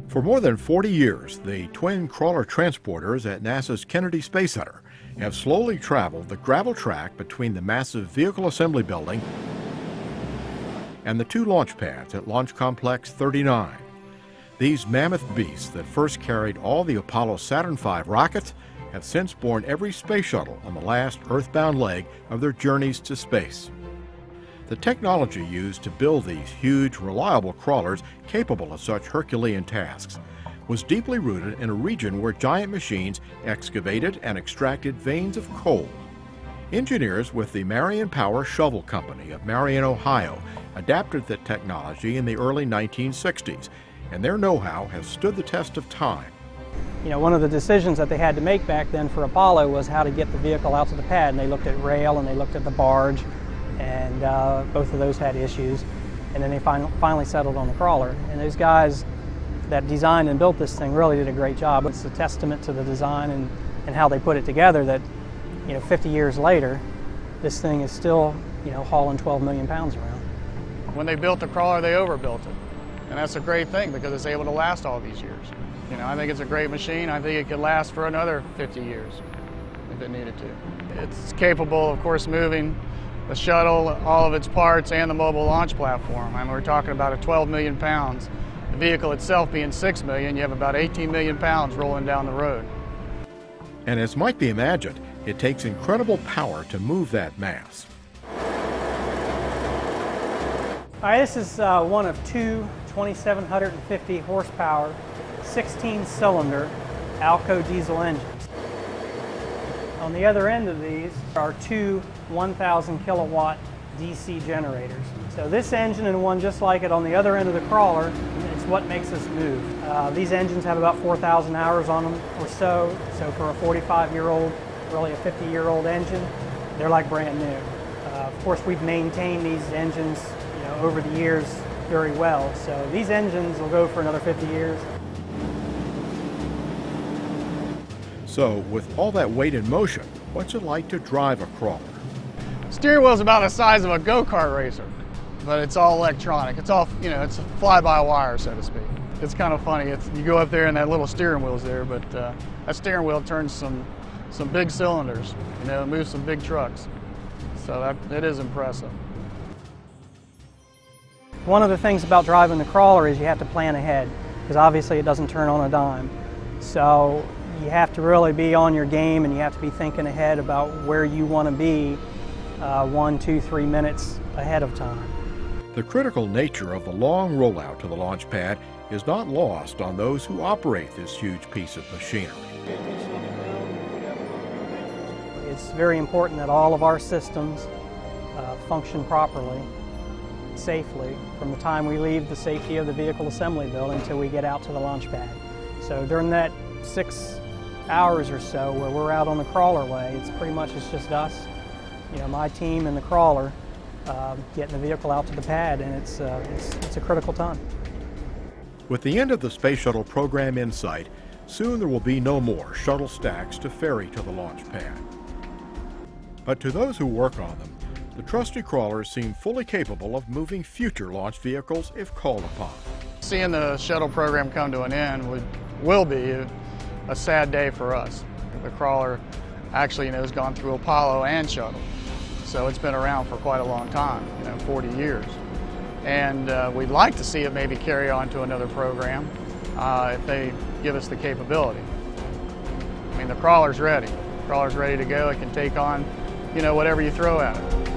For more than 40 years, the twin crawler transporters at NASA's Kennedy Space Center have slowly traveled the gravel track between the massive vehicle assembly building and the two launch pads at Launch Complex 39. These mammoth beasts that first carried all the Apollo Saturn V rockets have since borne every space shuttle on the last earthbound leg of their journeys to space. The technology used to build these huge, reliable crawlers capable of such Herculean tasks was deeply rooted in a region where giant machines excavated and extracted veins of coal. Engineers with the Marion Power Shovel Company of Marion, Ohio, adapted the technology in the early 1960s, and their know-how has stood the test of time. You know, one of the decisions that they had to make back then for Apollo was how to get the vehicle out to the pad, and they looked at rail and they looked at the barge, and both of those had issues, and then they finally settled on the crawler. And those guys that designed and built this thing really did a great job. It's a testament to the design and how they put it together that, you know, 50 years later, this thing is still, you know, hauling 12 million pounds around. When they built the crawler, they overbuilt it, and that's a great thing because it's able to last all these years. You know, I think it's a great machine. I think it could last for another 50 years if it needed to. It's capable, of course, moving the shuttle, all of its parts, and the mobile launch platform. I mean, we're talking about a 12 million pounds. The vehicle itself being 6 million, you have about 18 million pounds rolling down the road. And as might be imagined, it takes incredible power to move that mass. All right, this is one of two 2,750 horsepower, 16-cylinder Alco diesel engines. On the other end of these are two 1,000 kilowatt DC generators. So this engine and one just like it on the other end of the crawler is what makes us move. These engines have about 4,000 hours on them or so. So for a 45-year-old, really a 50-year-old engine, they're like brand new. Of course, we've maintained these engines, you know, over the years very well. So these engines will go for another 50 years. So with all that weight in motion, what's it like to drive a crawler? Steering wheel's about the size of a go-kart racer, but it's all electronic. It's all, you know, it's fly-by-wire, so to speak. It's kind of funny. You go up there and that little steering wheel's there, but that steering wheel turns some big cylinders, you know, moves some big trucks. So it is impressive. One of the things about driving the crawler is you have to plan ahead, because obviously it doesn't turn on a dime. So you have to really be on your game, and you have to be thinking ahead about where you want to be 1, 2, 3 minutes ahead of time. The critical nature of the long rollout to the launch pad is not lost on those who operate this huge piece of machinery. It's very important that all of our systems function properly, safely, from the time we leave the safety of the vehicle assembly building until we get out to the launch pad. So during that 6 hours or so where we're out on the crawler way, it's pretty much it's just us, you know, my team and the crawler getting the vehicle out to the pad, and it's a critical time. With the end of the Space Shuttle program in sight, soon there will be no more shuttle stacks to ferry to the launch pad. But to those who work on them, the trusty crawlers seem fully capable of moving future launch vehicles if called upon. Seeing the shuttle program come to an end will be a sad day for us. The crawler actually, you know, has gone through Apollo and Shuttle, so it's been around for quite a long time, you know, 40 years. And we'd like to see it maybe carry on to another program if they give us the capability. I mean, the crawler's ready. The crawler's ready to go. It can take on, you know, whatever you throw at it.